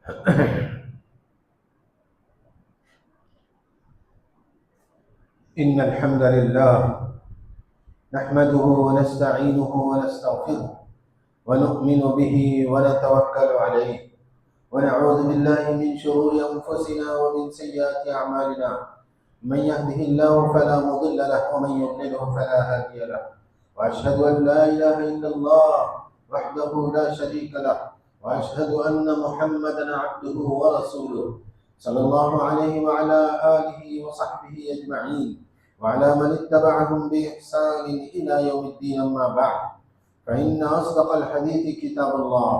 إن الحمد لله نحمده ونستعينه ونستغفره ونؤمن به ونتوكل عليه ونعوذ بالله من شرور أنفسنا ومن سيئات أعمالنا. من يهده الله فلا مضل له ومن يضلله فلا هادي له. وأشهد أن لا إله إلا الله وحده لا شريك له وأشهد أن محمدا عبده ورسوله صلى الله عليه وعلى آله وصحبه أجمعين وعلى من اتبعهم بإحسان إلى يوم الدين. أما بعد، فإن أصدق الحديث كتاب الله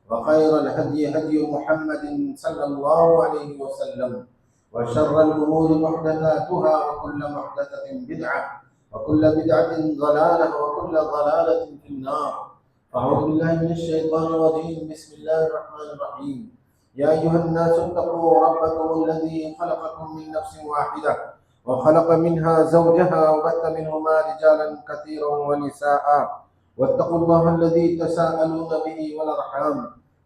وخير الهدي هدي محمد صلى الله عليه وسلم وشر الأمور محدثاتها وكل محدثة بدعة وكل بدعة ضلالة وكل ضلالة في النار. أعوذ بالله من الشيطان الرجيم. بسم الله الرحمن الرحيم. يا أيها الناس اتقوا ربكم الذي خلقكم من نفس واحدة وخلق منها زوجها وبث منهما رجالا كثيرا ونساء واتقوا الله الذي تساءلون به والأرحام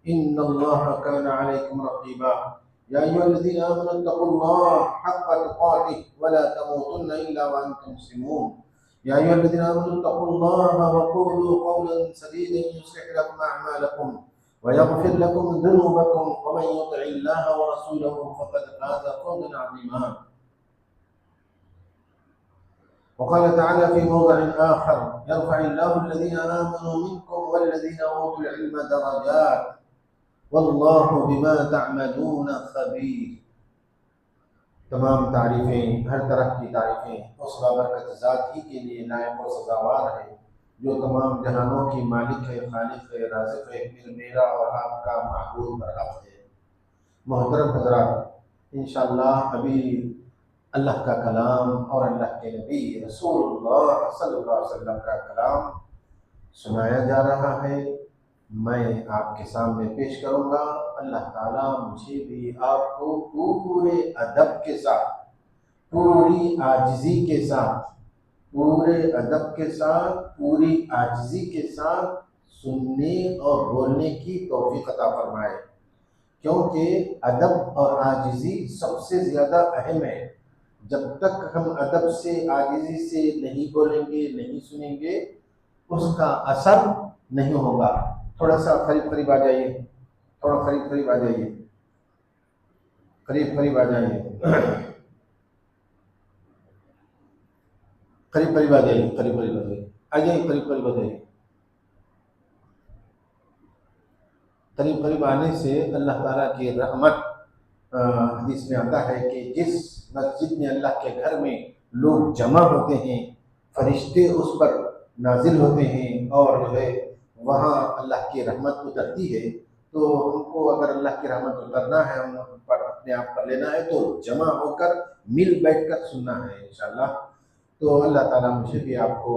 إن الله كان عليكم رقيبا. يا أيها الذين آمنوا اتقوا الله حق تقاته ولا تموتن إلا وأنتم مسلمون. يا أيها الذين آمنوا اتقوا الله وقولوا قولا سديدا يصلح لكم أعمالكم ويغفر لكم ذنوبكم ومن يطع الله ورسوله فقد فاز فوزا عظيما. وقال تعالى في موضع آخر: يرفع الله الذين آمنوا منكم والذين أوتوا العلم درجات واللہ بما تعملون خبیر. تمام تعریفیں، ہر طرح کی تعریفیں اس بابرکت ذات ہی کے لیے لائق و سزاوار ہے جو تمام جہانوں کی مالک ہے، خالق ہے، رازق ہے، پھر میرا اور آپ کا معبود برحق ہے. محترم حضرات، انشاءاللہ ابھی اللہ کا کلام اور اللہ کے نبی رسول اللہ صلی اللہ علیہ وسلم کا کلام سنایا جا رہا ہے. میں آپ کے سامنے پیش کروں گا. اللہ تعالیٰ مجھے بھی آپ کو پورے ادب کے ساتھ، پوری عاجزی کے ساتھ، پورے ادب کے ساتھ، پوری عاجزی کے ساتھ سننے اور بولنے کی توفیق عطا فرمائے، کیونکہ ادب اور عاجزی سب سے زیادہ اہم ہے. جب تک ہم ادب سے، عاجزی سے نہیں بولیں گے، نہیں سنیں گے، اس کا اثر نہیں ہوگا. تھوڑا سا قریب آ جائیے، تھوڑا قریب آ جائیے، قریب آ جائیے، قریب آ جائیے، قریب آنے سے اللہ تعالیٰ کی رحمت. حدیث میں آتا ہے کہ جس مسجد میں اللہ کے گھر میں لوگ جمع ہوتے ہیں، فرشتے اس پر نازل ہوتے ہیں اور جو ہے وہاں اللہ کی رحمت اترتی ہے. تو ہم کو اگر اللہ کی رحمت اترنا ہے، ہم پر اپنے آپ پر لینا ہے، تو جمع ہو کر مل بیٹھ کر سننا ہے انشاءاللہ. تو اللہ تعالیٰ مجھے بھی آپ کو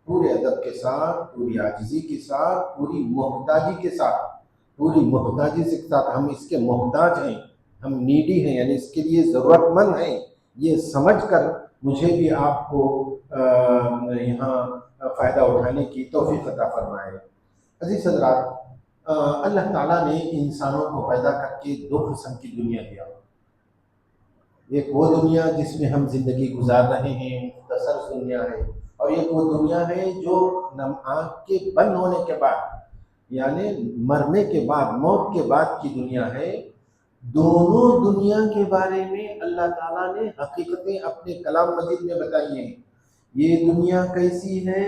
پورے ادب کے ساتھ، پوری عاجزی کے ساتھ، پوری محتاجی کے ساتھ، ہم اس کے محتاج ہیں، ہم نیڈی ہیں، یعنی اس کے لیے ضرورت مند ہیں، یہ سمجھ کر مجھے بھی آپ کو یہاں فائدہ اٹھانے کی توفیق عطا فرمائے. عزیز حضرات، اللہ تعالیٰ نے انسانوں کو پیدا کر کے دو قسم کی دنیا دیا. ایک وہ دنیا جس میں ہم زندگی گزار رہے ہیں، مختصر دنیا ہے، اور ایک وہ دنیا ہے جو آنکھ کے بند ہونے کے بعد، یعنی مرنے کے بعد، موت کے بعد کی دنیا ہے. دونوں دنیا کے بارے میں اللہ تعالیٰ نے حقیقتیں اپنے کلام مجید میں بتائی ہیں. یہ دنیا کیسی ہے،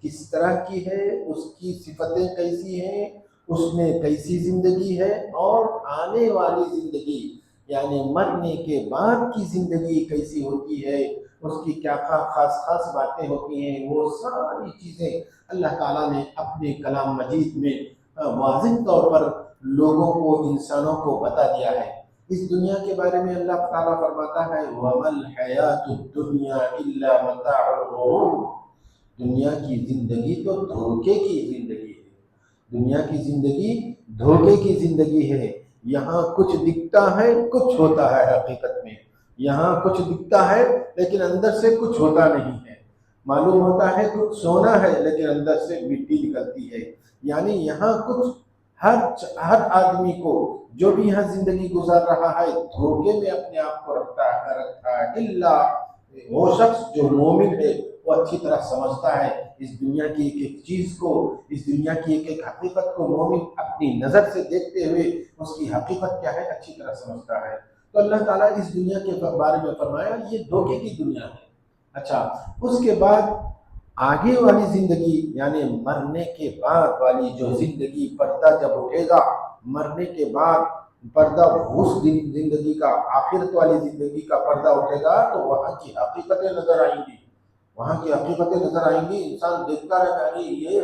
کس طرح کی ہے، اس کی صفتیں کیسی ہیں، اس میں کیسی زندگی ہے، اور آنے والی زندگی یعنی مرنے کے بعد کی زندگی کیسی ہوتی ہے، اس کی کیا خاص باتیں ہوتی ہیں. وہ ساری چیزیں اللہ تعالیٰ نے اپنے کلام مجید میں واضح طور پر لوگوں کو، انسانوں کو بتا دیا ہے. اس دنیا کے بارے میں اللہ تعالیٰ فرماتا ہے: وَمَا الْحَيَاةُ الدُّنْيَا إِلَّا مَتَاعُ الْغُرُورِ. دنیا کی زندگی تو دھوکے کی زندگی ہے، دنیا کی زندگی دھوکے کی زندگی ہے. یہاں کچھ دکھتا ہے، کچھ ہوتا ہے. حقیقت میں یہاں کچھ دکھتا ہے لیکن اندر سے کچھ ہوتا نہیں ہے. معلوم ہوتا ہے کچھ سونا ہے لیکن اندر سے مٹی نکلتی ہے. یعنی یہاں کچھ ہر آدمی کو جو بھی یہاں زندگی گزار رہا ہے دھوکے میں اپنے آپ کو رکھا ہے، الا وہ شخص جو مومن ہے وہ اچھی طرح سمجھتا ہے اس دنیا کی ایک ایک چیز کو، اس دنیا کی ایک ایک حقیقت کو مومن اپنی نظر سے دیکھتے ہوئے اس کی حقیقت کیا ہے اچھی طرح سمجھتا ہے۔ تو اللہ تعالیٰ اس دنیا کے بارے میں فرمایا یہ دھوکے کی دنیا ہے۔ اچھا، اس کے بعد آگے والی زندگی یعنی مرنے کے بعد والی جو زندگی، پردہ جب اٹھے گا مرنے کے بعد، پردہ اس زندگی کا، آخرت والی زندگی کا پردہ اٹھے گا تو وہاں کی حقیقتیں نظر آئیں گی، وہاں کی حقیقتیں نظر آئیں گی۔ انسان دیکھتا رہتا ہے یہ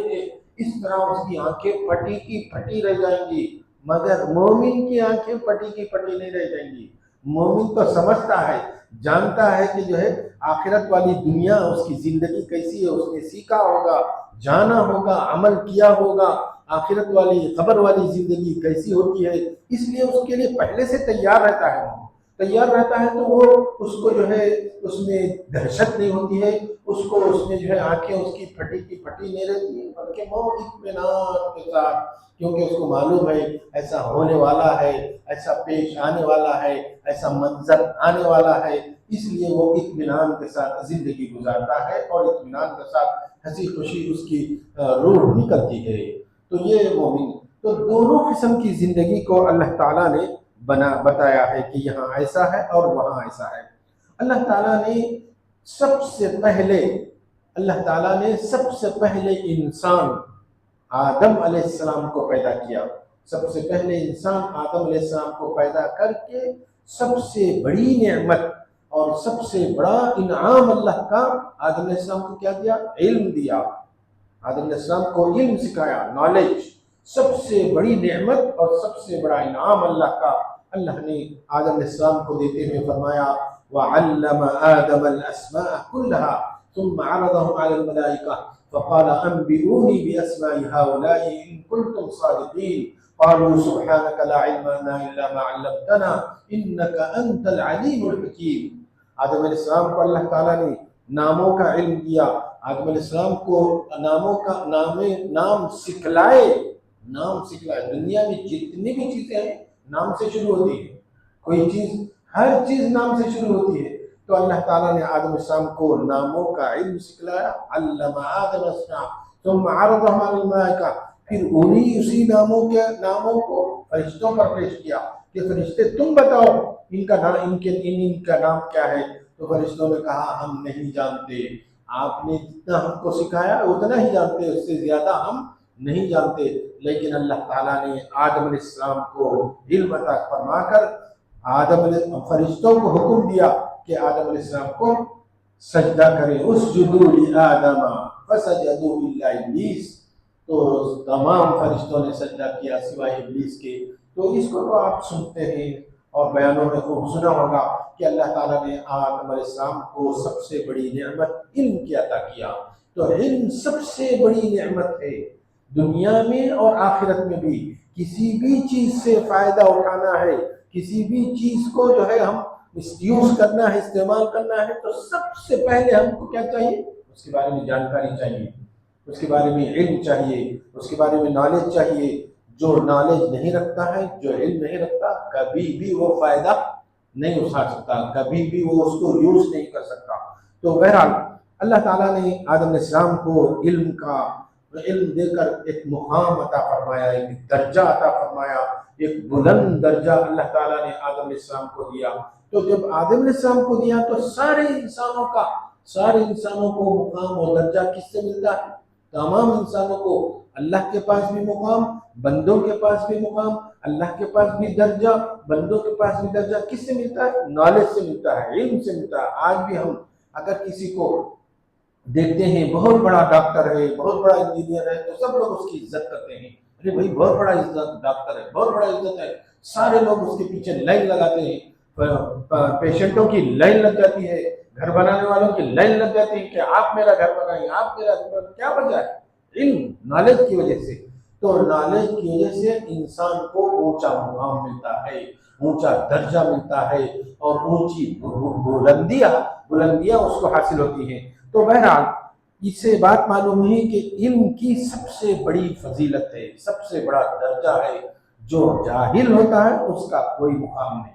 ہے، اس طرح اس کی آنکھیں پھٹی کی پھٹی رہ جائیں گی، مگر مومن کی آنکھیں پھٹی کی پھٹی نہیں رہ جائیں گی۔ مومن تو سمجھتا ہے، جانتا ہے کہ جو ہے آخرت والی دنیا اس کی زندگی کیسی ہے، اس نے سیکھا ہوگا، جانا ہوگا، عمل کیا ہوگا، آخرت والی قبر والی زندگی کیسی ہوتی ہے، اس لیے اس کے لیے پہلے سے تیار رہتا ہے، تیار رہتا ہے تو وہ اس کو جو ہے اس میں دہشت نہیں ہوتی ہے، اس کو اس میں جو ہے آنکھیں اس کی پھٹی کی پھٹی نہیں رہتی ہے، بلکہ وہ اطمینان کے ساتھ، کیونکہ اس کو معلوم ہے ایسا ہونے والا ہے، ایسا پیش آنے والا ہے، ایسا منظر آنے والا ہے، اس لیے وہ اطمینان کے ساتھ زندگی گزارتا ہے اور اطمینان کے ساتھ ہنسی خوشی اس کی روح نکلتی ہے۔ تو یہ مومن، تو دونوں قسم کی زندگی کو اللہ تعالیٰ نے بتایا ہے کہ یہاں ایسا ہے اور وہاں ایسا ہے۔ اللہ تعالیٰ نے سب سے پہلے انسان آدم علیہ السلام کو پیدا کیا، سب سے پہلے انسان آدم علیہ السلام کو پیدا کر کے سب سے بڑی نعمت اور سب سے بڑا انعام اللہ کا آدم علیہ السلام کو کیا دیا؟ علم دیا۔ آدم علیہ السلام کو علم سکھایا، نالج، سب سے بڑی نعمت اور سب سے بڑا انعام اللہ کا۔ اللہ نے آدم علیہ السلام کو دیتے ہوئے فرمایا وَعَلَّمَ آدَمَ الْأَسْمَاءَ كُلَّهَا ثُمَّ عَرَضَهُمْ عَلَى الْمَلَائِكَةِ فقال أنبئوني بأسماء هؤلاء إن كنتم صادقين قالوا سبحانك لا علم لنا إلا ما علمتنا إنك أنت العليم الحكيم۔ آدم علیہ السلام کو اللہ تعالیٰ نے ناموں کا علم دیا، آدم علیہ السلام کو ناموں کا نام سکھلائے، دنیا میں جتنی بھی چیزیں ہیں نام سے شروع ہوتی ہے، کوئی چیز، ہر چیز نام سے شروع ہوتی ہے، تو اللہ تعالیٰ نے آدم علیہ السلام کو ناموں کا علم سکھلایا، علم آدم الاسماء ثم عرضهم على الملائکہ، پھر اسی ناموں کو فرشتوں پر پیش کیا کہ فرشتے تم بتاؤ ان کا نام کیا ہے، تو فرشتوں نے کہا ہم نہیں جانتے، آپ نے جتنا ہم کو سکھایا اتنا ہی جانتے، اس سے زیادہ ہم نہیں جانتے۔ لیکن اللہ تعالیٰ نے آدم علیہ السلام کو علم عطا فرما کر فرشتوں کو حکم دیا کہ آدم علیہ السلام کو سجدہ کریں، اسجدوا لآدم فسجدوا الا ابلیس، تو تمام فرشتوں نے سجدہ کیا سوائے ابلیس کے۔ تو اس کو تو آپ سنتے ہیں اور بیانوں میں خوب سنا ہوگا کہ اللہ تعالیٰ نے آدم علیہ السلام کو سب سے بڑی نعمت علم کی عطا کیا۔ تو علم سب سے بڑی نعمت ہے دنیا میں اور آخرت میں بھی۔ کسی بھی چیز سے فائدہ اٹھانا ہے، کسی بھی چیز کو جو ہے ہم یوز کرنا ہے، استعمال کرنا ہے، تو سب سے پہلے ہم کو کیا چاہیے؟ اس کے بارے میں جانکاری چاہیے، اس کے بارے میں علم چاہیے، اس کے بارے میں نالج چاہیے۔ جو نالج نہیں رکھتا ہے، جو علم نہیں رکھتا، کبھی بھی وہ فائدہ نہیں اٹھا سکتا، کبھی بھی وہ اس کو یوز نہیں کر سکتا۔ تو بہرحال اللہ تعالیٰ نے آدم علیہ السلام کو علم دے کر ایک مقام عطا فرمایا، ایک درجہ عطا فرمایا، ایک بلند درجہ اللہ تعالیٰ نے آدم علیہ السلام کو دیا۔ تو جب آدم علیہ السلام کو دیا تو سارے انسانوں کو مقام اور درجہ کس سے ملتا ہے؟ تمام انسانوں کو اللہ کے پاس بھی مقام، بندوں کے پاس بھی مقام، اللہ کے پاس بھی درجہ، بندوں کے پاس بھی درجہ، کس سے ملتا ہے؟ نالج سے ملتا ہے، علم سے ملتا ہے۔ آج بھی ہم اگر کسی کو دیکھتے ہیں بہت بڑا ڈاکٹر ہے، بہت بڑا انجینئر ہے، تو سب لوگ اس کی عزت کرتے ہیں، ارے بھائی بہت بڑا ڈاکٹر ہے، بہت بڑا عزت ہے، سارے لوگ اس کے پیچھے لائن لگاتے ہیں، پیشنٹوں کی لائن لگ جاتی ہے، گھر بنانے والوں کی لائن لگ جاتی ہے کہ آپ میرا گھر بنائیں، آپ میرا گھر بنائیں۔ کیا وجہ ہے؟ علم، نالج کی وجہ سے۔ تو نالج کی وجہ سے انسان کو اونچا مقام ملتا ہے، اونچا درجہ ملتا ہے، اور اونچی بلندیاں اس کو حاصل ہوتی ہیں۔ تو بہرحال اس سے بات معلوم ہوئی کہ علم کی سب سے بڑی فضیلت ہے، سب سے بڑا درجہ ہے۔ جو جاہل ہوتا ہے اس کا کوئی مقام نہیں،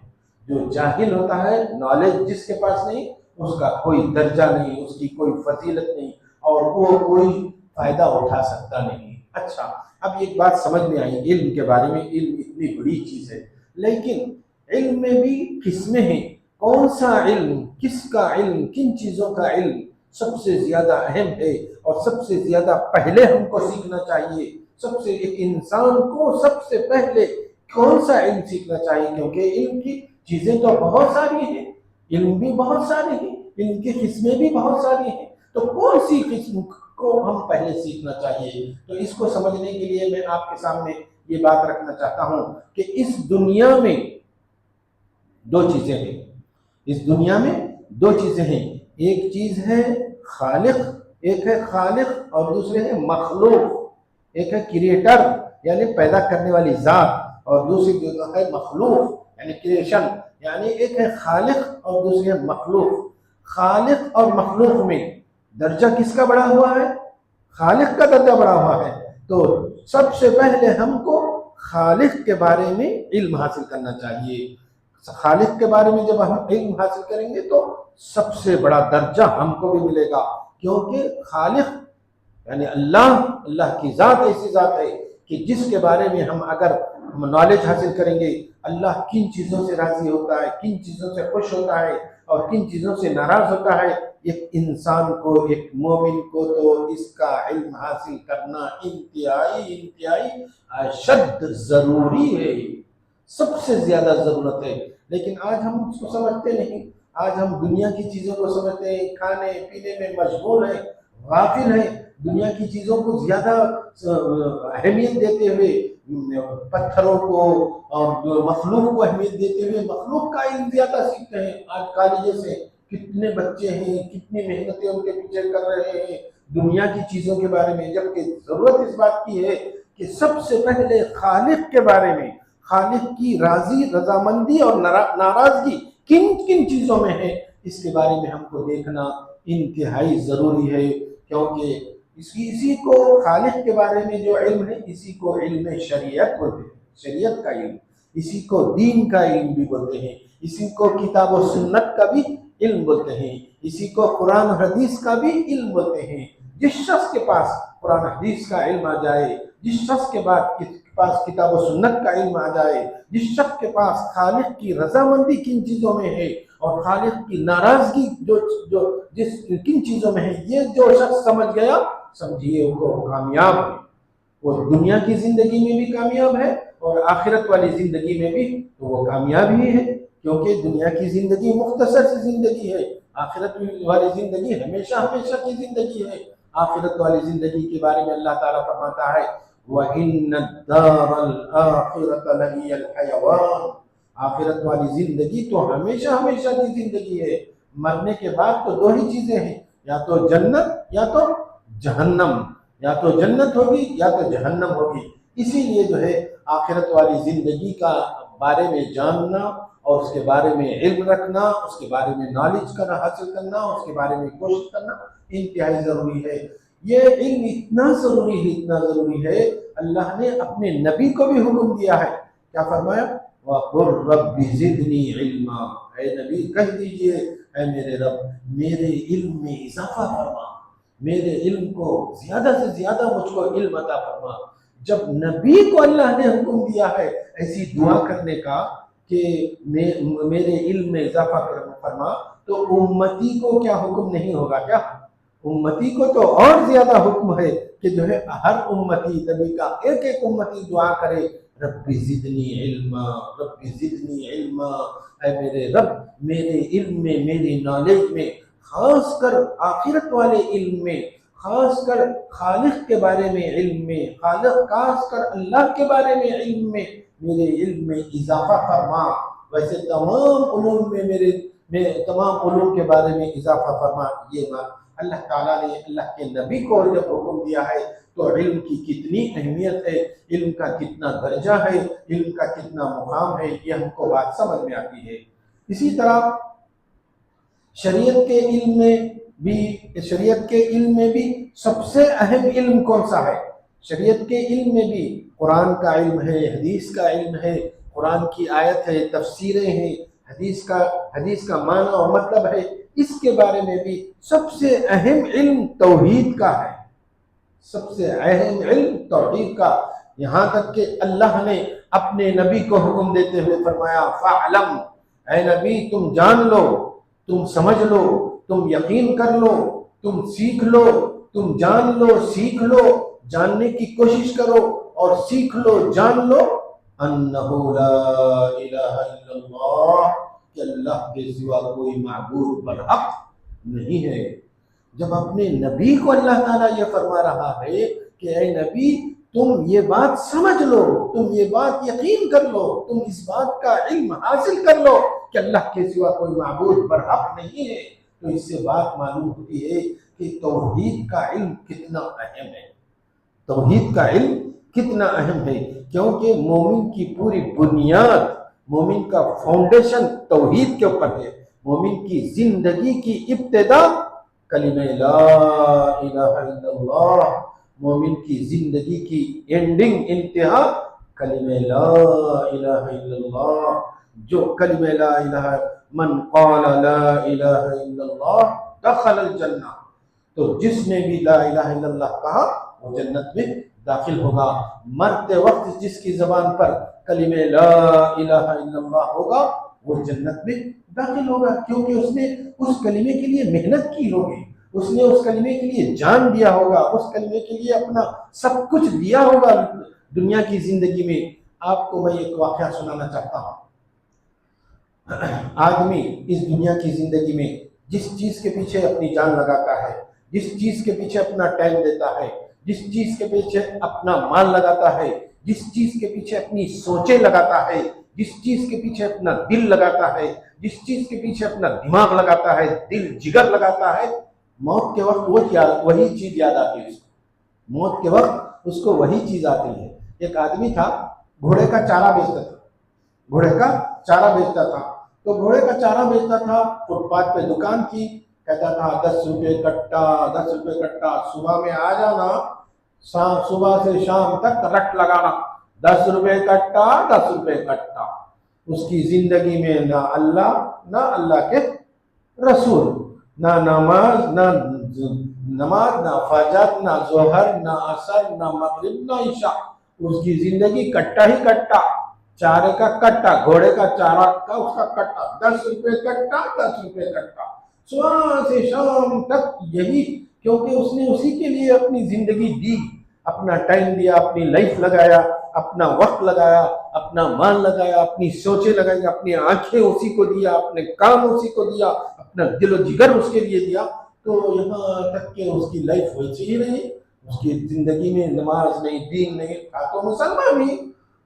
جو جاہل ہوتا ہے، نالج جس کے پاس نہیں، اس کا کوئی درجہ نہیں، اس کی کوئی فضیلت نہیں، اور وہ کوئی فائدہ اٹھا سکتا نہیں۔ اچھا، اب ایک بات سمجھ میں آئی علم کے بارے میں، علم اتنی بڑی چیز ہے، لیکن علم میں بھی قسمیں ہیں۔ کون سا علم، کس کا علم، کن چیزوں کا علم سب سے زیادہ اہم ہے اور سب سے زیادہ پہلے ہم کو سیکھنا چاہیے؟ سب سے ایک انسان کو سب سے پہلے کون سا علم سیکھنا چاہیے؟ کیونکہ علم کی چیزیں تو بہت ساری ہیں، علم بھی بہت سارے ہیں، علم کی قسمیں بھی بہت ساری ہیں، تو کون سی قسم کو ہم پہلے سیکھنا چاہیے؟ تو اس کو سمجھنے کے لیے میں آپ کے سامنے یہ بات رکھنا چاہتا ہوں کہ اس دنیا میں دو چیزیں ہیں، اس دنیا میں دو چیزیں ہیں، ایک چیز ہے خالق، ایک ہے خالق اور دوسرے ہے مخلوق۔ ایک ہے کریٹر یعنی پیدا کرنے والی ذات، اور دوسری جو ہے مخلوق یعنی کریشن، یعنی ایک ہے خالق اور دوسری ہے مخلوق۔ خالق اور مخلوق میں درجہ کس کا بڑا ہوا ہے؟ خالق کا درجہ بڑا ہوا ہے۔ تو سب سے پہلے ہم کو خالق کے بارے میں علم حاصل کرنا چاہیے۔ خالق کے بارے میں جب ہم علم حاصل کریں گے تو سب سے بڑا درجہ ہم کو بھی ملے گا، کیونکہ خالق یعنی اللہ کی ذات ایسی ذات ہے کہ جس کے بارے میں ہم اگر نالج حاصل کریں گے، اللہ کن چیزوں سے راضی ہوتا ہے، کن چیزوں سے خوش ہوتا ہے اور کن چیزوں سے ناراض ہوتا ہے، ایک انسان کو، ایک مومن کو تو اس کا علم حاصل کرنا انتہائی اشد ضروری ہے، سب سے زیادہ ضرورت ہے۔ لیکن آج ہم اس کو سمجھتے نہیں، آج ہم دنیا کی چیزوں کو سمجھتے ہیں، کھانے پینے میں مشغول ہیں، غافل ہیں، دنیا کی چیزوں کو زیادہ اہمیت دیتے ہوئے پتھروں کو اور مخلوق کو اہمیت دیتے ہوئے مخلوق کا علم زیادہ سیکھتے ہیں۔ آج کالجوں سے کتنے بچے ہیں، کتنی محنتیں ان کے پیچھے کر رہے ہیں دنیا کی چیزوں کے بارے میں، جبکہ ضرورت اس بات کی ہے کہ سب سے پہلے خالق کے بارے میں، خالق کی رضامندی اور ناراضگی کن کن چیزوں میں ہے، اس کے بارے میں ہم کو دیکھنا انتہائی ضروری ہے، کیونکہ اسی کو خالق کے بارے میں جو علم ہے، اسی کو علم شریعت بولتے ہیں، شریعت کا علم، اسی کو دین کا علم بھی بولتے ہیں، اسی کو کتاب و سنت کا بھی علم بولتے ہیں، اسی کو قرآن و حدیث کا بھی علم بولتے ہیں۔ جس شخص کے پاس قرآن حدیث کا علم آ جائے، جس شخص کے پاس کتاب و سنت کا علم آ جائے، جس شخص کے پاس خالق کی رضامندی کن چیزوں میں ہے اور خالق کی ناراضگی کن چیزوں میں ہے، یہ جو شخص سمجھ گیا، سمجھیے وہ کامیاب ہے، وہ دنیا کی زندگی میں بھی کامیاب ہے اور آخرت والی زندگی میں بھی تو وہ کامیاب ہی ہے، کیونکہ دنیا کی زندگی مختصر سی زندگی ہے، آخرت والی زندگی ہمیشہ کی زندگی ہے۔ آخرت والی زندگی کے بارے میں اللہ تعالیٰ فرماتا ہے وَإِنَّ الدَّارَ الْآخِرَةَ لَهِيَ الْحَيَوَانُ، آخرت والی زندگی تو ہمیشہ کی زندگی ہے، مرنے کے بعد تو دو ہی چیزیں ہیں، یا تو جنت یا تو جہنم، یا تو جنت ہوگی یا تو جہنم ہوگی۔ اسی لیے جو ہے آخرت والی زندگی کا بارے میں جاننا اور اس کے بارے میں علم رکھنا، اس کے بارے میں نالج حاصل کرنا، اس کے بارے میں کوشش کرنا انتہائی ضروری ہے۔ یہ علم اتنا ضروری ہے، اللہ نے اپنے نبی کو بھی حکم دیا ہے، کیا فرمایا؟ وَقُلْ رَبِّ زِدْنِي عِلْمًا، اے نبی کہہ دیجئے اے میرے رب میرے علم میں اضافہ فرما، میرے علم کو زیادہ سے زیادہ مجھ کو علم عطا فرما۔ جب نبی کو اللہ نے حکم دیا ہے ایسی دعا کرنے کا کہ میرے علم میں اضافہ فرما، تو امتی کو کیا حکم نہیں ہوگا؟ کیا امتی کو تو اور زیادہ حکم ہے کہ جو ہے ہر امتی، نبی کا ایک امتی دعا کرے رب زدنی علما، رب زدنی علما، اے میرے رب میرے علم میں، میری نالج میں، خاص کر آخرت والے علم میں، خاص کر خالق کے بارے میں علم میں، خاص کر اللہ کے بارے میں علم میں، میرے علم میں اضافہ فرما۔ ویسے تمام علوم میں تمام علوم کے بارے میں اضافہ فرما۔ یہ بات اللہ تعالیٰ نے اللہ کے نبی کو جب حکم دیا ہے تو علم کی کتنی اہمیت ہے، علم کا کتنا درجہ ہے، علم کا کتنا مقام ہے، یہ ہم کو بات سمجھ میں آتی ہے۔ اسی طرح شریعت کے علم میں بھی شریعت کے علم میں بھی سب سے اہم علم کون سا ہے؟ شریعت کے علم میں بھی قرآن کا علم ہے، حدیث کا علم ہے، قرآن کی آیت ہے، تفسیریں ہیں، حدیث کا معنی اور مطلب ہے، اس کے بارے میں بھی سب سے اہم علم توحید کا ہے، سب سے اہم علم توحید کا۔ یہاں تک کہ اللہ نے اپنے نبی کو حکم دیتے ہوئے فرمایا فَعْلَمْ، اے نبی تم جان لو، تم سمجھ لو، تم یقین کر لو، تم سیکھ لو، تم جان لو، سیکھ لو، جاننے کی کوشش کرو اور سیکھ لو، جان لو، انہو لا الہ الا اللہ، کہ اللہ کے سوا کوئی معبود برحق نہیں ہے۔ جب اپنے نبی کو اللہ تعالیٰ یہ فرما رہا ہے کہ اے نبی تم یہ بات سمجھ لو، تم یہ بات یقین کر لو، تم اس بات کا علم حاصل کر لو کہ اللہ کے سوا کوئی معبود برحق نہیں ہے، تو اس سے بات معلوم ہوتی ہے کہ توحید کا علم کتنا اہم ہے، توحید کا علم کتنا اہم ہے، کیونکہ مومن کی پوری بنیاد، مومن کا فاؤنڈیشن توحید کے اوپر ہے۔ مومن کی زندگی کی ابتدا کلمہ لا الہ الا اللہ، مومن کی زندگی کی اینڈنگ، انتہا کلمہ لا الہ الا اللہ۔ جو کلمہ لا الہ، من قال لا الہ الا اللہ دخل الجنہ، تو جس نے بھی لا الہ الا اللہ کہا وہ جنت میں داخل ہوگا۔ مرتے وقت جس کی زبان پر کلمہ لا الہ الا اللہ ہوگا وہ جنت میں داخل ہوگا، کیونکہ اس نے اس کلمے کے لیے محنت کی ہوگی، اس نے اس کلمے کے لیے جان دیا ہوگا، اس کلمے کے لیے اپنا سب کچھ دیا ہوگا دنیا کی زندگی میں۔ آپ کو میں ایک واقعہ سنانا چاہتا ہوں۔ آدمی اس دنیا کی زندگی میں جس چیز کے پیچھے اپنی جان لگاتا ہے، جس چیز کے پیچھے اپنا ٹائم دیتا ہے، جس چیز کے پیچھے اپنا مال لگاتا ہے، جس چیز کے پیچھے اپنی سوچیں لگاتا ہے، جس چیز کے پیچھے اپنا دل لگاتا ہے، جس چیز کے پیچھے اپنا دماغ لگاتا ہے، دل جگر لگاتا ہے، موت کے وقت وہی چیز یاد آتی ہے اس کو، موت کے وقت اس کو وہی چیز آتی ہے۔ ایک آدمی تھا، گھوڑے کا چارہ بیچتا تھا، گھوڑے کا چارہ بیچتا تھا، تو گھوڑے کا چارہ بیچتا تھا، فٹ پاتھ پہ دکان کی، کہتا تھا 10 روپے کٹا، 10 روپے کٹا، صبح میں آ جانا، صبح سے شام تک رٹ لگانا، 10 روپے کٹا، 10 روپے کٹا۔ اس کی زندگی میں نہ اللہ، نہ اللہ کے رسول، نہ نماز، نہ فجر، نہ ظہر، نہ عصر، نہ مغرب، نہ عشاء، اس کی زندگی کٹا ہی کٹا، چارے کا کٹا، گھوڑے کا چارہ کا اس کا کٹا، 10 روپے کٹا، 10 روپے کٹا، صبح سے شام تک یہی، کیونکہ اس نے اسی کے لیے اپنی زندگی دی، اپنا ٹائم دیا، اپنی لائف لگایا، اپنا وقت لگایا، اپنا مال لگایا، اپنی سوچیں لگائی، اپنی آنکھیں اسی کو دیا، اپنے کام اسی کو دیا، اپنا دل و جگر اس کے لیے دیا، تو یہاں تک کہ اس کی لائف ویسی ہی رہی، اس کی زندگی میں نماز نہیں، دین نہیں، تھا تو مسلمان ہی،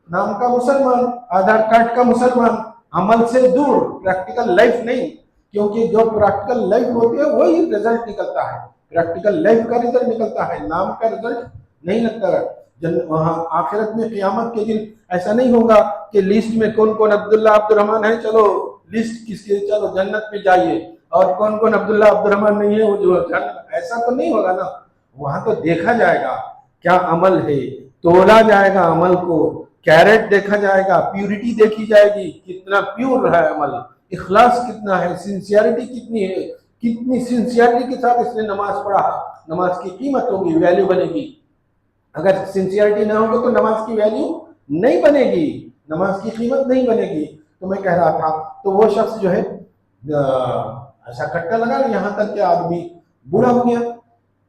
نام کا مسلمان، آدھار کارڈ کا مسلمان، عمل سے دور، پریکٹیکل لائف نہیں، کیونکہ جو پریکٹیکل لائف ہوتی ہے وہی رزلٹ نکلتا ہے، پریکٹیکل لائف کا رزلٹ نکلتا ہے، نام کا رزلٹ نہیں لگتا ہے۔ وہاں آخرت میں قیامت کے دن ایسا نہیں ہوگا کہ لسٹ میں کون کون عبداللہ عبد الرحمن ہے، چلو لسٹ کس کے، چلو جنت میں جائیے، اور کون کون عبداللہ عبد الرحمن نہیں ہے وہ جو جنت، ایسا تو نہیں ہوگا نا۔ وہاں تو دیکھا جائے گا کیا عمل ہے، تولا جائے گا عمل کو، کیرٹ دیکھا جائے گا، پیورٹی دیکھی جائے گی، کتنا پیور ہے عمل، اخلاص کتنا ہے، سنسیئرٹی کتنی ہے، کتنی سنسیئرٹی کے ساتھ اس نے نماز پڑھا، نماز کی قیمت ہوگی، ویلیو بنے گی۔ اگر سنسیئرٹی نہ ہوگی تو نماز کی ویلیو نہیں بنے گی، نماز کی قیمت نہیں بنے گی۔ تو میں کہہ رہا تھا، تو وہ شخص جو ہے ایسا کٹا لگا، یہاں تک کہ آدمی بوڑھا ہو گیا۔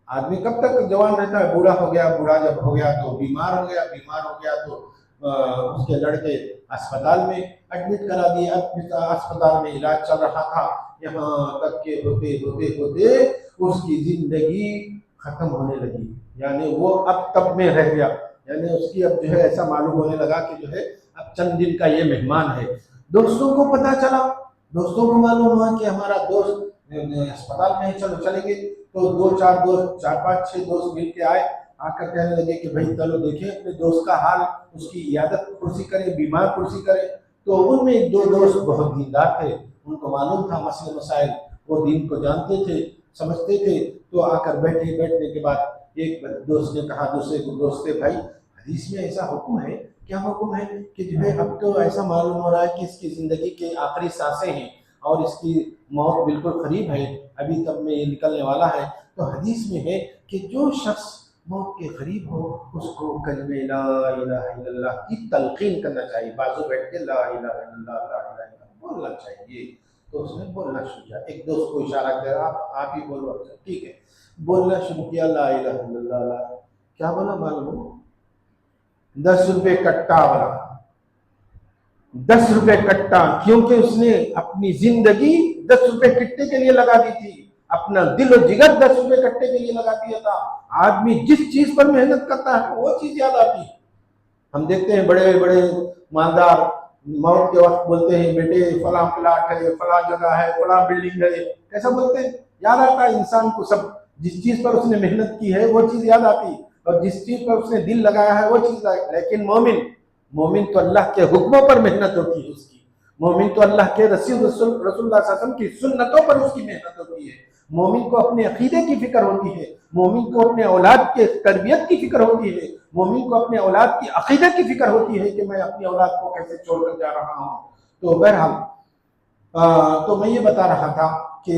آدمی کب تک جوان رہتا ہے؟ بوڑھا ہو گیا، بوڑھا جب ہو گیا تو بیمار ہو گیا، بیمار ہو گیا تو اس کے لڑکے اسپتال میں ایڈمٹ کرا دیے، اسپتال میں علاج چل رہا تھا، یہاں تک کہ ہوتے ہوتے ہوتے اس کی زندگی ختم ہونے لگی، یعنی وہ اب تب میں رہ گیا، یعنی اس کی اب جو ہے ایسا معلوم ہونے لگا کہ جو ہے اب چند دن کا یہ مہمان ہے۔ دوستوں کو پتہ چلا، دوستوں کو معلوم ہوا کہ ہمارا دوست اسپتال میں ہے، چلو چلیں گے، تو 2-4 دوست، 4-5-6 دوست مل کے آئے، آ کر کہنے لگے کہ بھائی چلو دیکھیں اپنے دوست کا حال، اس کی عیادت پرسی کریں، بیمار پرسی کریں۔ تو ان میں 2 دوست بہت دیندار تھے، ان کو معلوم تھا مسئلے مسائل، وہ دین کو جانتے تھے، سمجھتے تھے تو آ کر بیٹھنے کے بعد ایک دوست نے کہا دوسرے کو، دوست بھائی حدیث میں ایسا حکم ہے، کیا حکم ہے کہ جو ہے اب تو ایسا معلوم ہو رہا ہے کہ اس کی زندگی کے آخری سانسیں ہیں اور اس کی موت بالکل قریب ہے، ابھی تک میں یہ نکلنے والا ہے۔ تو حدیث میں ہے کہ جو شخص موت کے قریب ہو اس کو کلمہ لا الہ الا اللہ کی تلقین کرنا چاہیے، بازو بیٹھ کے لا الہ الا اللہ لا الہ الا اللہ بولنا چاہیے۔ تو اس نے بولنا شروع کیا، ایک دوست کو اشارہ کیا، آپ ہی بولو، ٹھیک ہے، بولنا شروع کیا لا الہ الا اللہ لا۔ کیا بولا معلوم؟ 10 روپے کٹا بولا، 10 روپے کٹا، کیونکہ اس نے اپنی زندگی 10 روپے کٹے کے لیے لگا دی تھی، اپنا دل و جگر 10 روپے کٹے کے لیے لگا دیا تھا۔ آدمی جس چیز پر محنت کرتا ہے وہ چیز یاد آتی ہے۔ ہم دیکھتے ہیں بڑے بڑے مالدار موت کے وقت بولتے ہیں بیٹے فلاں پلاٹ ہے، فلاں جگہ ہے، فلاں بلڈنگ ہے، کیسا بولتے ہیں؟ یاد آتا ہے انسان کو سب، جس چیز پر اس نے محنت کی ہے وہ چیز یاد آتی ہے، اور جس چیز پر اس نے دل لگایا ہے وہ چیز۔ لیکن مومن تو اللہ کے حکموں پر محنت ہوتی ہے اس کی، مومن تو اللہ کے رسول اللہ صلی اللہ علیہ وسلم کی سنتوں پر اس کی محنت ہوتی ہے، مومن کو اپنے عقیدے کی فکر ہوتی ہے، مومن کو اپنے اولاد کے تربیت کی فکر ہوتی ہے، مومن کو اپنے اولاد کی عقیدے کی فکر ہوتی ہے کہ میں اپنی اولاد کو کیسے چھوڑ کر جا رہا ہوں۔ تو بہرحال تو میں یہ بتا رہا تھا کہ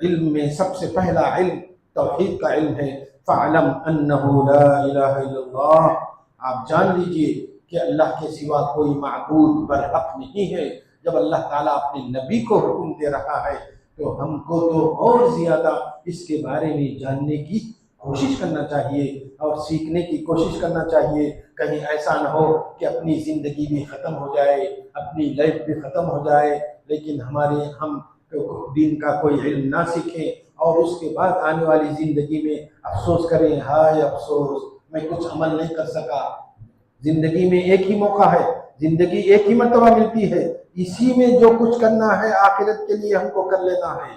علم میں سب سے پہلا علم توحید کا علم ہے۔ فَعْلَمْ أَنَّهُ لَا إِلَهَ إِلَّا اللَّهُ، آپ جان لیجئے کہ اللہ کے سوا کوئی معبود برحق نہیں ہے۔ جب اللہ تعالیٰ اپنے نبی کو حکم دے رہا ہے تو ہم کو تو اور زیادہ اس کے بارے میں جاننے کی کوشش کرنا چاہیے اور سیکھنے کی کوشش کرنا چاہیے۔ کہیں ایسا نہ ہو کہ اپنی زندگی بھی ختم ہو جائے، اپنی لائف بھی ختم ہو جائے، لیکن ہم دین کا کوئی علم نہ سیکھیں اور اس کے بعد آنے والی زندگی میں افسوس کریں، ہائے افسوس میں کچھ عمل نہیں کر سکا۔ زندگی میں ایک ہی موقع ہے، زندگی ایک ہی مرتبہ ملتی ہے، اسی میں جو کچھ کرنا ہے آخرت کے لیے ہم کو کر لینا ہے،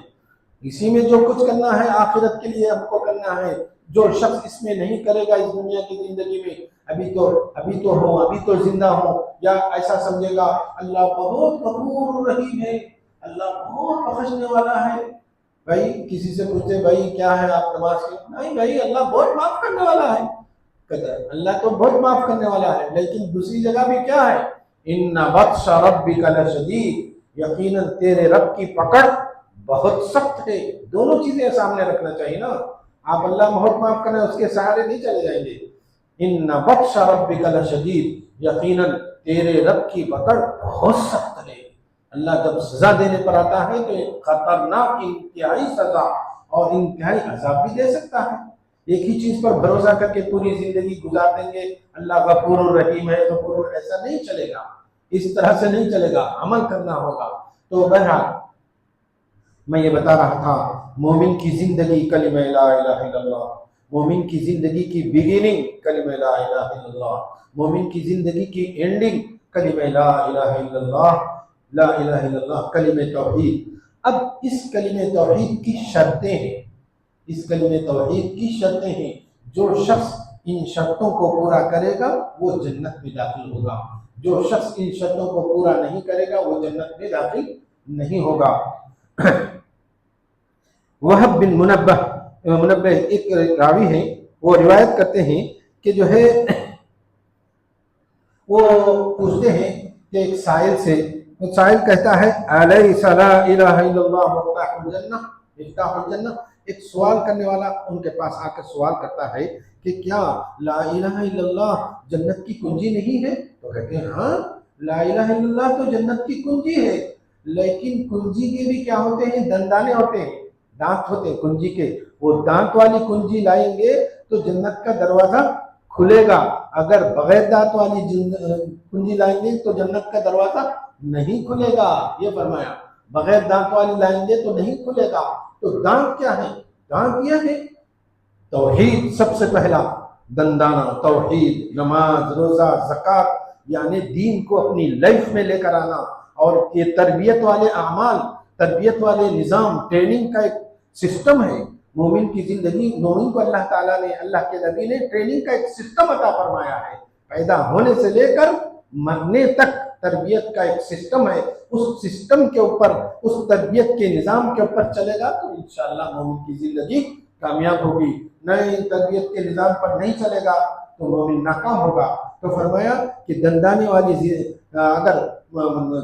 اسی میں جو کچھ کرنا ہے آخرت کے لیے ہم کو کرنا ہے۔ جو شخص اس میں نہیں کرے گا اس دنیا کی زندگی میں، ابھی تو زندہ ہوں، یا ایسا سمجھے گا اللہ بہت غفور رحیم ہے، اللہ بہت بخشنے والا ہے۔ بھائی کسی سے پوچھتے بھائی کیا ہے آپ نماز کے، نہیں بھائی اللہ بہت معاف کرنے والا ہے، اللہ تو بہت معاف کرنے والا ہے، لیکن دوسری جگہ بھی کیا ہے، ان بطش ربک لشدید، یقیناً تیرے رب کی پکڑ بہت سخت ہے۔ دونوں چیزیں سامنے رکھنا چاہیے نا، آپ اللہ بہت معاف کریں اس کے سہارے نہیں چلے جائیں گے۔ ان بطش ربک لشدید، یقیناً تیرے رب کی پکڑ بہت سخت ہے۔ اللہ جب سزا دینے پر آتا ہے تو ایک خطرناک انتہائی سزا اور انتہائی عذاب بھی دے سکتا ہے۔ ایک ہی چیز پر بھروسہ کر کے پوری زندگی گزار دیں گے اللہ غفور الرحیم ہے غفور، ایسا نہیں چلے گا، اس طرح سے نہیں چلے گا، عمل کرنا ہوگا۔ تو بہرحال میں یہ بتا رہا تھا مومن کی زندگی کلمہ لا الہ الا اللہ، مومن کی زندگی کی بگننگ کلمہ لا الہ الا اللہ، مومن کی زندگی کی اینڈنگ کلمہ لا الہ الا اللہ، لا الہ الا اللہ کلمہ توحید۔ اب اس کلمہ توحید کی شرطیں ہیں، اس کلمہ توحید کی شرطیں ہیں، جو شخص ان شرطوں کو پورا کرے گا وہ جنت میں داخل ہوگا، جو شخص ان شرطوں کو پورا نہیں کرے گا وہ جنت میں داخل نہیں ہوگا۔ وہب بن منبہ ایک راوی ہیں، وہ روایت کرتے ہیں کہ جو ہے وہ پوچھتے ہیں کہ ایک سائل سے، سائل کہتا ہے الیس لا الہ الا اللہ مفتاح الجنہ، مفتاح الجنہ، ایک سوال کرنے والا ان کے پاس آ کر سوال کرتا ہے کہ کیا لا الہ الا اللہ جنت کی کنجی نہیں ہے؟ تو کہتے ہیں ہاں لا الہ الا اللہ تو جنت کی کنجی ہے، لیکن کنجی کے بھی کیا ہوتے ہیں، دندانے ہوتے ہیں، دانت ہوتے ہیں کنجی کے، وہ دانت والی کنجی لائیں گے تو جنت کا دروازہ کھلے گا، اگر بغیر دانت والی کنجی لائیں گے تو جنت کا دروازہ نہیں کھلے گا۔ یہ فرمایا بغیر دانت والی لائیں گے تو نہیں کھلے گا۔ تو دانت کیا ہے؟ دانت یہ ہے توحید، سب سے پہلا دندانہ توحید، نماز روزہ زکوٰۃ، یعنی دین کو اپنی لائف میں لے کر آنا، اور یہ تربیت والے اعمال، تربیت والے نظام، ٹریننگ کا ایک سسٹم ہے۔ مومن کی زندگی، مومن کو اللہ تعالیٰ نے، اللہ کے نبی نے ٹریننگ کا ایک سسٹم عطا فرمایا ہے، پیدا ہونے سے لے کر مرنے تک تربیت کا ایک سسٹم ہے، اس سسٹم کے اوپر، اس تربیت کے نظام کے اوپر چلے گا تو انشاءاللہ مومن کی زندگی کامیاب ہوگی۔ نئے تربیت کے نظام پر نہیں چلے گا تو مومن ناکام ہوگا۔ تو فرمایا کہ دندانے والی اگر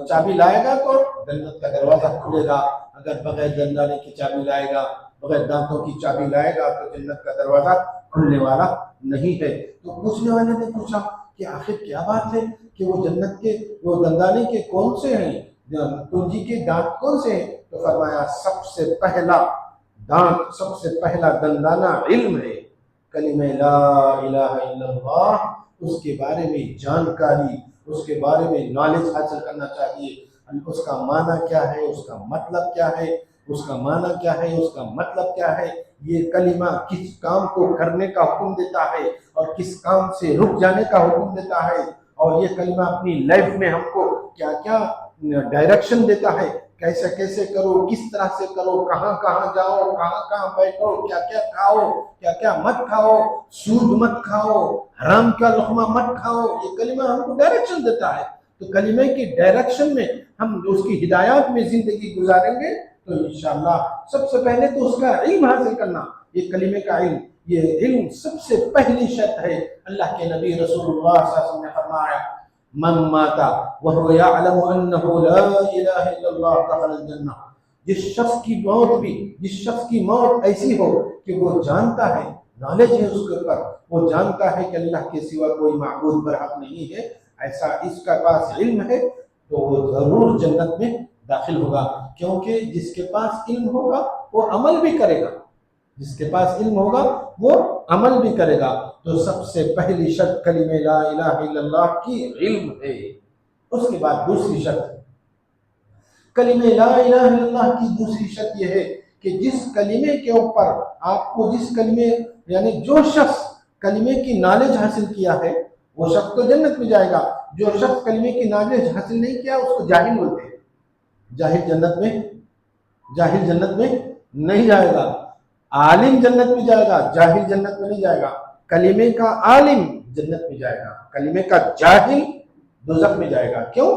چابی لائے گا تو جنت کا دروازہ کھلے گا، اگر بغیر دندانے کی چابی لائے گا، بغیر دانتوں کی چابی لائے گا تو جنت کا دروازہ کھلنے والا نہیں ہے۔ تو پوچھنے والے نے پوچھا کہ آخر کیا بات ہے کہ وہ جنت کے وہ دندانے کے کون سے ہیں، کنجی کے دانت کون سے ہیں؟ تو فرمایا سب سے پہلا دانت، سب سے پہلا دندانہ علم ہے، کلمہ لا الہ الا اللہ، اس کے بارے میں جانکاری، اس کے بارے میں نالج حاصل کرنا چاہیے۔ اس کا معنی کیا ہے، اس کا مطلب کیا ہے، اس کا معنی کیا ہے، اس کا مطلب کیا ہے، یہ کلمہ کس کام کو کرنے کا حکم دیتا ہے اور کس کام سے رک جانے کا حکم دیتا ہے، اور یہ کلمہ اپنی لائف میں ہم کو کیا کیا ڈائریکشن دیتا ہے، کیسے کیسے کرو، کس طرح سے کرو، کہاں کہاں جاؤ، کہاں کہاں بیٹھو، کیا کیا کھاؤ، کیا کیا مت کھاؤ، سود مت کھاؤ، حرام کا لقمہ مت کھاؤ، یہ کلمہ ہم کو ڈائریکشن دیتا ہے۔ تو کلمے کی ڈائریکشن میں ہم اس کی ہدایات میں زندگی گزاریں گے تو انشاءاللہ سب سے پہلے تو اس کا علم حاصل کرنا، یہ کلمے کا علم، یہ علم سب سے پہلی شرط ہے۔ اللہ کے نبی رسول اللہ صلی اللہ علیہ وسلم نے فرمایا من مات وهو يعلم انه لا الہ الا اللہ دخل الجنہ، جس شخص کی موت ایسی ہو کہ وہ جانتا ہے، نالج ہے اس کے اوپر، وہ جانتا ہے کہ اللہ کے سوا کوئی معبود برحق نہیں ہے، ایسا اس کا پاس علم ہے تو وہ ضرور جنت میں داخل ہوگا، کیونکہ جس کے پاس علم ہوگا وہ عمل بھی کرے گا، جس کے پاس علم ہوگا وہ عمل بھی کرے گا۔ تو سب سے پہلی شرط کلمہ لا الہ الا اللہ کی علم ہے۔ اس کے بعد دوسری شرط کلمہ لا الہ الا اللہ کی دوسری شرط یہ ہے کہ جس کلمے کے اوپر آپ کو جس کلمے یعنی جو شخص کلمے کی نالج حاصل کیا ہے وہ شخص تو جنت میں جائے گا، جو شخص کلمے کی نالج حاصل نہیں کیا اس کو جاہل بولتے ہیں، جاہل جنت میں نہیں جائے گا، عالم جنت میں جائے گا، جاہل جنت میں نہیں جائے گا۔ کلمے کا عالم جنت میں جائے گا، کلمے کا جاہل دوزخ میں جائے گا۔ کیوں؟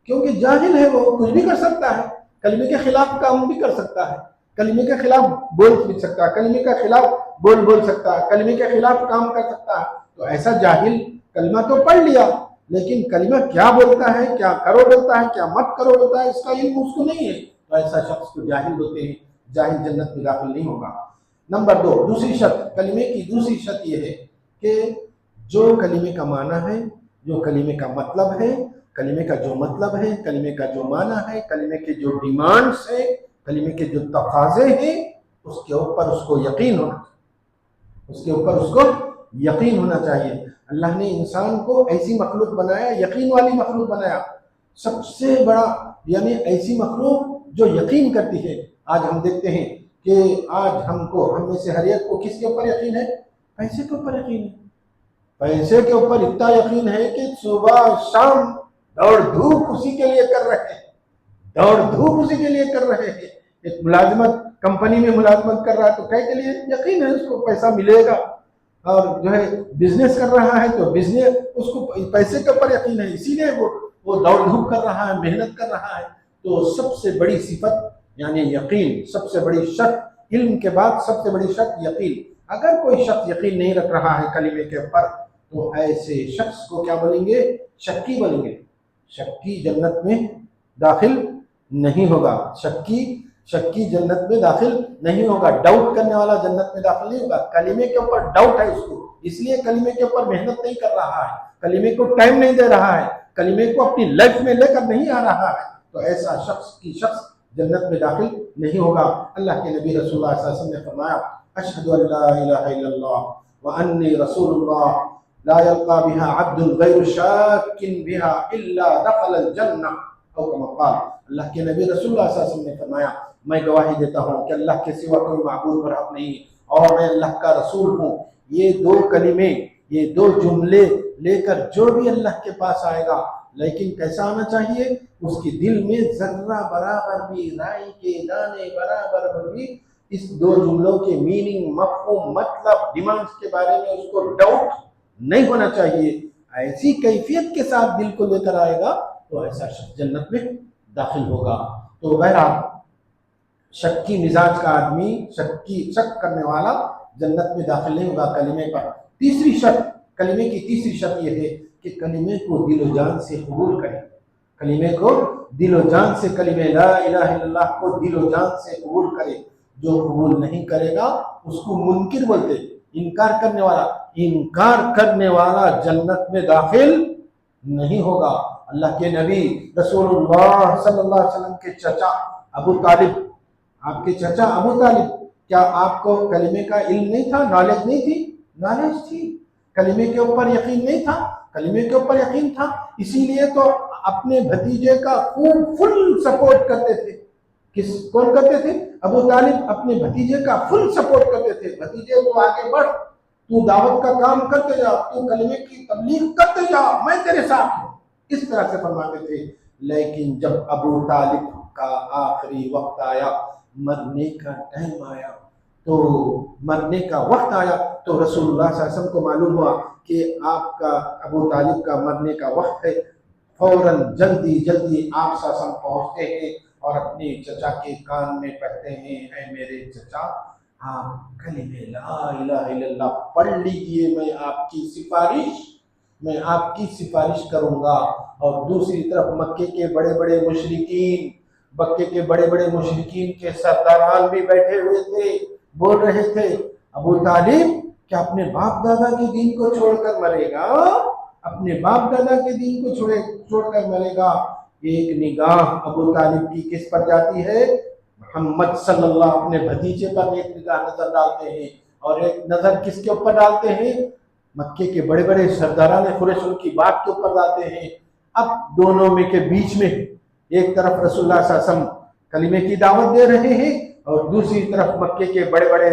کیونکہ جاہل ہے، وہ کچھ بھی کر سکتا ہے، کلمے کے خلاف کام بھی کر سکتا ہے، کلمے کے خلاف بول بھی سکتا ہے، کلمے کے خلاف بول سکتا ہے، کلمے کے خلاف کام کر سکتا ہے۔ تو ایسا جاہل کلمہ تو پڑھ لیا لیکن کلمہ کیا بولتا ہے، کیا کرو بولتا ہے، کیا مت کرو بولتا ہے، اس کا علم اس کو نہیں ہے، تو ایسا شخص کو جاہل بولتے ہیں، جاہل جنت میں داخل نہیں ہوگا۔ نمبر 2، دوسری شرط، کلمے کی دوسری شرط یہ ہے کہ جو کلمے کا معنی ہے، جو کلمے کا مطلب ہے، کلمے کا جو مطلب ہے، کلمے کا جو معنی ہے، کلمے کے جو ڈیمانڈز ہیں، کلمے کے جو تقاضے ہیں، اس کے اوپر اس کو یقین ہونا چاہیے۔ اللہ نے انسان کو ایسی مخلوق بنایا، یقین والی مخلوق بنایا، سب سے بڑا یعنی ایسی مخلوق جو یقین کرتی ہے۔ آج ہم دیکھتے ہیں کہ آج ہم میں سے ہر ایک کو کس کے اوپر یقین ہے؟ پیسے کے اوپر یقین ہے۔ پیسے کے اوپر اتنا یقین ہے کہ صبح شام دوڑ دھوپ اسی کے لیے کر رہے ہیں۔ ایک ملازمت کمپنی میں ملازمت کر رہا ہے تو کے لیے یقین ہے اس کو پیسہ ملے گا، اور جو ہے بزنس کر رہا ہے تو بزنس اس کو پیسے کے اوپر یقین ہے، اسی لیے وہ دوڑ دھوپ کر رہا ہے، محنت کر رہا ہے۔ تو سب سے بڑی صفت یعنی یقین، سب سے بڑی شرط، علم کے بعد سب سے بڑی شرط یقین۔ اگر کوئی شخص یقین نہیں رکھ رہا ہے کلمے کے اوپر تو ایسے شخص کو کیا بولیں گے؟ شکی بولیں گے۔ شکی جنت میں داخل نہیں ہوگا، شکی جنت میں داخل نہیں ہوگا، ڈاؤٹ کرنے والا جنت میں داخل نہیں ہوگا۔ کلمے کے اوپر ڈاؤٹ ہے اس کو، اس لیے کلمے کے اوپر محنت نہیں کر رہا ہے، کلمے کو ٹائم نہیں دے رہا ہے، کلمے کو اپنی لائف میں لے کر نہیں آ رہا ہے، تو ایسا شخص جنت میں داخل نہیں ہوگا۔ اللہ کے نبی رسول اللہ صلی اللہ علیہ وسلم نے فرمایا اشہد ان لا الہ الا اللہ وانی رسول اللہ لا یلقى بها عبد غیر شاک بها الا دخل الجنہ او کما قال۔ اللہ کے نبی رسول اللہ صلی اللہ علیہ وسلم نے فرمایا میں گواہی دیتا ہوں کہ اللہ کے سوا کوئی معبود برحق نہیں اور میں اللہ کا رسول ہوں۔ یہ دو کلمے، یہ دو جملے لے کر جو بھی اللہ کے پاس آئے گا، لیکن کیسا آنا چاہیے؟ اس کی دل میں ذرہ برابر بھی، رائی کے دانے برابر بھی اس دو جملوں کے میننگ، مفہوم، مطلب، ڈیمانڈز کے بارے میں اس کو ڈاؤٹ نہیں ہونا چاہیے۔ ایسی کیفیت کے ساتھ دل کو لے کر آئے گا تو ایسا شخص جنت میں داخل ہوگا۔ تو بہرحال شک مزاج کا آدمی، شک کرنے والا جنت میں داخل نہیں ہوگا کلمے پر۔ تیسری شرط، کلمے کی تیسری شرط یہ ہے کہ کلمے کو دل و جان سے قبول کرے، کلمے کو دل و جان سے، کلمہ لا الہ الا اللہ کو دل و جان سے قبول کرے۔ جو قبول نہیں کرے گا اس کو منکر بولتے، انکار کرنے والا جنت میں داخل نہیں ہوگا۔ اللہ کے نبی رسول اللہ صلی اللہ علیہ وسلم کے چچا ابو طالب، آپ کے چچا ابو طالب، کیا آپ کو کلمے کا علم نہیں تھا، نالج نہیں تھی؟ نالج تھی۔ کلمے کے اوپر یقین نہیں تھا؟ کلمے کے اوپر یقین تھا۔ اسی لیے تو اپنے بھتیجے کا خوب فل سپورٹ کرتے تھے۔ کون کرتے تھے؟ ابو طالب اپنے بھتیجے کا فل سپورٹ کرتے تھے۔ بھتیجے تو آگے بڑھ، تو دعوت کا کام کرتے جا، تو کلمے کی تبلیغ کرتے جا، میں تیرے ساتھ ہوں، اس طرح سے فرماتے تھے۔ لیکن جب ابو طالب کا آخری وقت آیا، مرنے کا ٹائم آیا، تو مرنے کا وقت آیا تو رسول اللہ صلی اللہ علیہ وسلم کو معلوم ہوا کہ آپ کا ابو طالب کا مرنے کا وقت ہے۔ فوراً جلدی آپ صلی اللہ علیہ وسلم پہنچتے ہیں اور اپنے چچا کے کان میں کہتے ہیں، اے میرے چچا، آپ کلمہ لا الہ الا اللہ پڑھ لیجئے، میں آپ کی سفارش کروں گا۔ اور دوسری طرف مکے کے بڑے بڑے مشرکین کے سرداران بھی بیٹھے ہوئے تھے، بول رہے تھے، ابو طالب کیا اپنے باپ دادا کے دین کو چھوڑ کر مرے گا؟ اپنے باپ دادا کے دین کو چھوڑ کر مرے گا؟ ایک نگاہ ابو طالب کی کس پر جاتی ہے؟ محمد صلی اللہ اپنے بھتیجے پر ایک نگاہ نظر ڈالتے ہیں، اور ایک نظر کس کے اوپر ڈالتے ہیں؟ مکے کے بڑے بڑے سرداران قریش کی بات کے اوپر ڈالتے ہیں۔ اب دونوں میں کے بیچ میں ایک طرف رسول اللہ صلی اللہ علیہ وسلم کلمے کی دعوت دے رہے ہیں، اور دوسری طرف مکے کے بڑے بڑے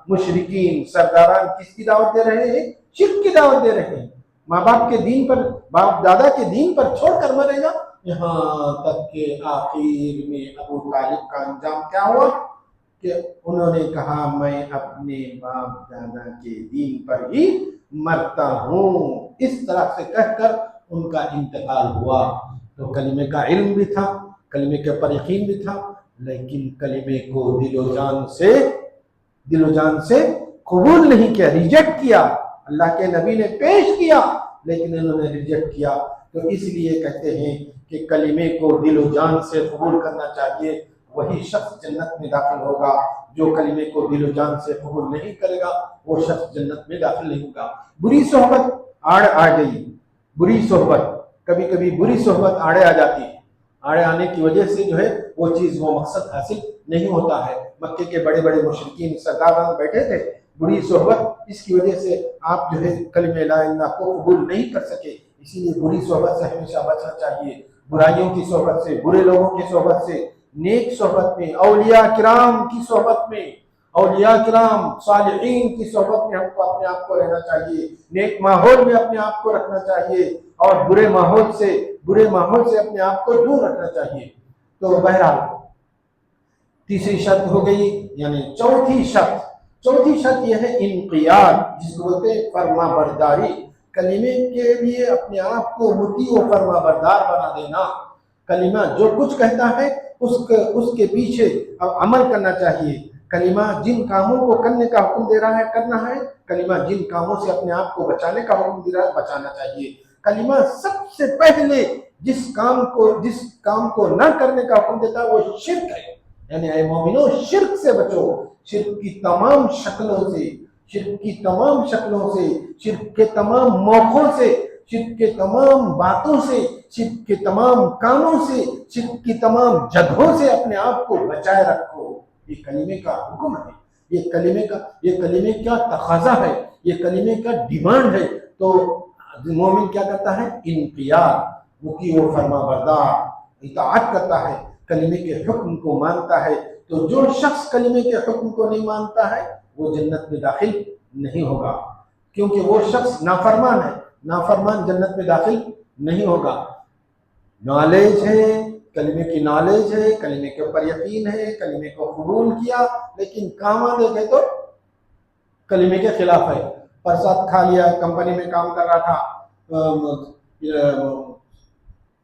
مشرکین سرداران کس کی دعوت دے رہے ہیں؟ شرک کی دعوت دے رہے ہیں۔ ماں باپ کے دین پر، باپ دادا کے دین پر چھوڑ کر مرے گا۔ یہاں تک کہ آخر میں ابو طالب کا انجام کیا ہوا کہ انہوں نے کہا، میں اپنے باپ دادا کے دین پر ہی مرتا ہوں، اس طرح سے کہہ کر ان کا انتقال ہوا۔ تو کلمے کا علم بھی تھا، کلمے کے اوپر یقین بھی تھا، لیکن کلمے کو دل و جان سے قبول نہیں کیا، ریجیکٹ کیا۔ اللہ کے نبی نے پیش کیا لیکن انہوں نے ریجیکٹ کیا۔ تو اس لیے کہتے ہیں کہ کلمے کو دل و جان سے قبول کرنا چاہیے، وہی شخص جنت میں داخل ہوگا۔ جو کلمے کو دل و جان سے قبول نہیں کرے گا وہ شخص جنت میں داخل نہیں ہوگا۔ بری صحبت آڑ آ گئی، بری صحبت، کبھی کبھی بری صحبت آڑے آ جاتی ہے، آڑے آنے کی وجہ سے جو ہے وہ چیز، وہ مقصد حاصل نہیں ہوتا ہے۔ مکے کے بڑے بڑے مشرکین سرداران بیٹھے تھے، بری صحبت، اس کی وجہ سے آپ جو ہے کلمہ لا الہ الا اللہ کو قبول نہیں کر سکے۔ اسی لیے بری صحبت سے ہمیشہ بچنا چاہیے، برائیوں کی صحبت سے، برے لوگوں کی صحبت سے، نیک صحبت میں، اولیاء کرام کی صحبت میں، اولیاء کرام صالحین کی صحبت میں ہم کو اپنے آپ کو رہنا چاہیے، نیک ماحول میں اپنے آپ کو رکھنا چاہیے، اور برے ماحول سے اپنے آپ کو دور رکھنا چاہیے۔ تو بہرحال تیسری شرط ہو گئی، یعنی چوتھی شرط یہ ہے انقیاد، جس کو بولتے ہیں فرما برداری۔ کلمے کے لیے اپنے آپ کو مطیع و فرما بردار بنا دینا۔ کلمہ جو کچھ کہتا ہے اس کے پیچھے عمل کرنا چاہیے۔ کلمہ جن کاموں کو کرنے کا حکم دے رہا ہے کرنا ہے، کلمہ جن کاموں سے اپنے آپ کو بچانے کا حکم دے رہا ہے بچانا چاہیے۔ کلمہ سب سے پہلے جس کام کو نہ کرنے کا حکم دیتا ہے وہ شرک ہے، یعنی اے مومنو شرک سے بچو، شرک کی تمام شکلوں سے، شرک کے تمام موقعوں سے، شرک کے تمام باتوں سے، شرک کے تمام کاموں سے، شرک کی تمام جگہوں سے اپنے آپ کو بچائے رکھو۔ یہ کلمے کا حکم ہے، یہ کلمے کا تقاضا ہے، یہ کلمے کا ڈیمانڈ ہے۔ تو مومن کیا کرتا ہے؟ انقیاد، مطیع و فرما بردار، اطاعت کرتا ہے، کلمے کے حکم کو مانتا ہے۔ تو جو شخص کلمے کے حکم کو نہیں مانتا ہے وہ جنت میں داخل نہیں ہوگا، کیونکہ وہ شخص نافرمان ہے، نافرمان جنت میں داخل نہیں ہوگا۔ نالج ہے، کلمے کی نالج ہے، کلمے کے اوپر یقین ہے، کلمے کو قبول کیا، لیکن کام دیکھے تو کلمے کے خلاف ہے۔ پرساد کھا لیا، کمپنی میں کام کر رہا تھا،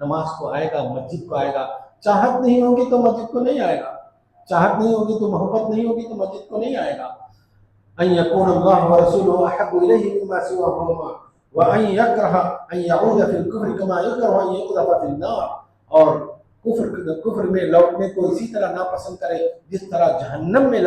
نماز کو آئے گا، مسجد کو آئے گا۔ چاہت نہیں ہوگی تو مسجد کو نہیں آئے گا، چاہت نہیں ہوگی تو محبت نہیں ہوگی تو مسجد کو نہیں آئے گا۔ ان يكون الله ورسوله احب اليه مما سواهما وان يكره ان يعود في الكفر كما يكره ان يقذف في النار، اور کفر میں لوٹنے کو اسی طرح ناپسند کرے جس طرح جہنم میں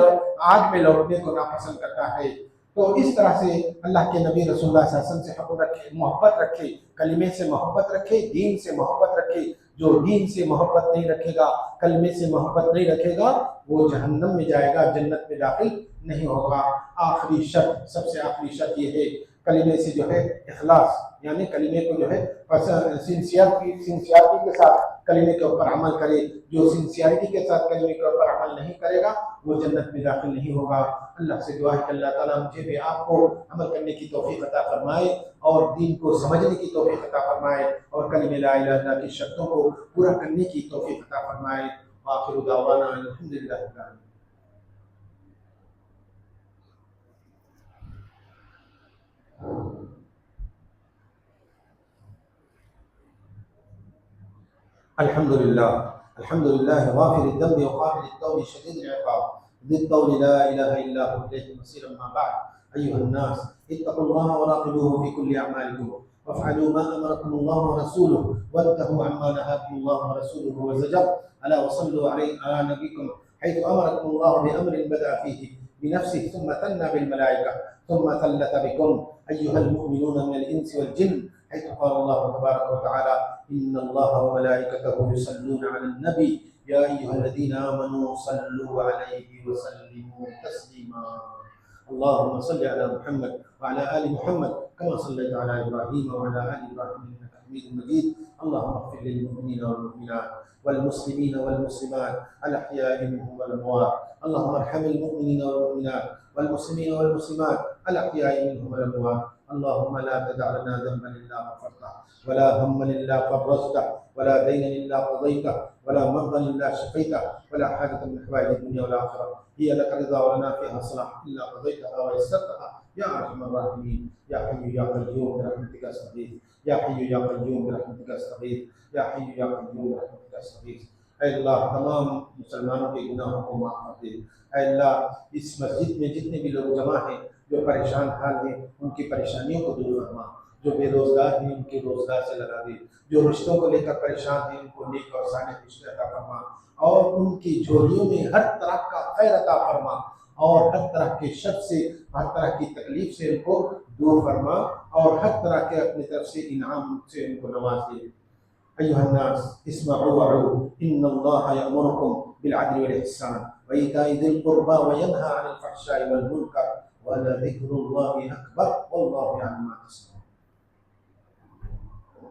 آگ میں لوٹنے کو ناپسند کرتا ہے۔ تو اس طرح سے اللہ کے نبی رسول اللہ صلی اللہ علیہ وسلم سے حب رکھے، محبت رکھے، کلمے سے محبت رکھے، دین سے محبت رکھے۔ جو دین سے محبت نہیں رکھے گا، کلمے سے محبت نہیں رکھے گا، وہ جہنم میں جائے گا، جنت میں داخل نہیں ہوگا۔ آخری شرط، سب سے آخری شرط یہ ہے کلمے سے جو ہے اخلاص، یعنی کلمے کو جو ہے سنسیئرٹی کے ساتھ کلمے کے اوپر عمل کرے۔ جو سنسیئرٹی کے ساتھ کلمے کے اوپر عمل نہیں کرے گا وہ جنت میں داخل نہیں ہوگا۔ اللہ سے دعا ہے کہ اللہ تعالیٰ مجھے بھی آپ کو عمل کرنے کی توفیق عطا فرمائے اور دین کو سمجھنے کی توفیق عطا فرمائے اور کلمہ لا الہ الا اللہ کی شرطوں کو پورا کرنے کی توفیق عطا فرمائے۔ آخر دعوانا الحمدللہ رب العالمین۔ الحمد لله غافر الذنب وقابل التوب شديد العقاب ذي الطول لا اله الا هو اليه المصير. اما بعد، ايها الناس اتقوا الله وراقبوه في كل اعمالكم وافعلوا ما امركم الله ورسوله وانتهوا عما نهاكم الله ورسوله وزجر. الا وصلوا على نبيكم حيث امركم الله بامر بدا فيه بنفسه ثم ثنى بالملائكه ثم ثلث بكم ايها المؤمنون من الانس والجن، حيث قال الله تبارك وتعالى: إن الله وملائكته يصلون على النبي يا أيها الذين آمنوا صلوا عليه وسلموا تسليما. اللهم صل على محمد وعلى آل محمد كما صليت على إبراهيم وعلى آل إبراهيم إنك حميد مجيد. اللهم اغفر للمؤمنين والمؤمنات والمسلمين والمسلمات الأحياء منهم والأموات. اللهم ارحم المؤمنين والمؤمنات والمسلمين والمسلمات الأحياء منهم والأموات. اللهم لا تدع لنا ذنبا إلا غفرته ولا هما إلا فرجته ولا دينا إلا قضيته ولا مرضا إلا شفيته ولا حاجة من حوائج الدنيا والآخرة هي لك رضا ولنا فيها صلاح إلا قضيتها ويسرتها يا أرحم الراحمين. يا حي يا قيوم برحمتك أستغيث، يا حي يا قيوم برحمتك أستغيث، يا حي يا قيوم برحمتك أستغيث. اے اللہ تمام مسلمانوں کے گناہوں کو معاف کر دے۔ اے اللہ اس مسجد میں جتنے بھی لوگ جمع ہیں جو پریشان حال ہیں ان کی پریشانیوں کو دور فرما، جو بے روزگار ہیں ان کے روزگار سے لگا دے، جو رشتوں کو لے کر پریشان ہیں ان کو نیک اور صالح رشتے عطا فرما اور ان کی جھولیوں میں ہر طرح کا خیر عطا فرما اور ہر طرح کے شر سے، ہر طرح کی تکلیف سے ان کو دور فرما اور ہر طرح کے اپنی طرف سے انعام سے ان کو نواز دے۔ أيها الناس اسمعوا وعوا إن الله يأمركم بالعدل والإحسان وإيتاء ذي القربى وينهى عن الفحشاء والمنكر ولذكر الله أكبر والله يعلم ما تصنعون.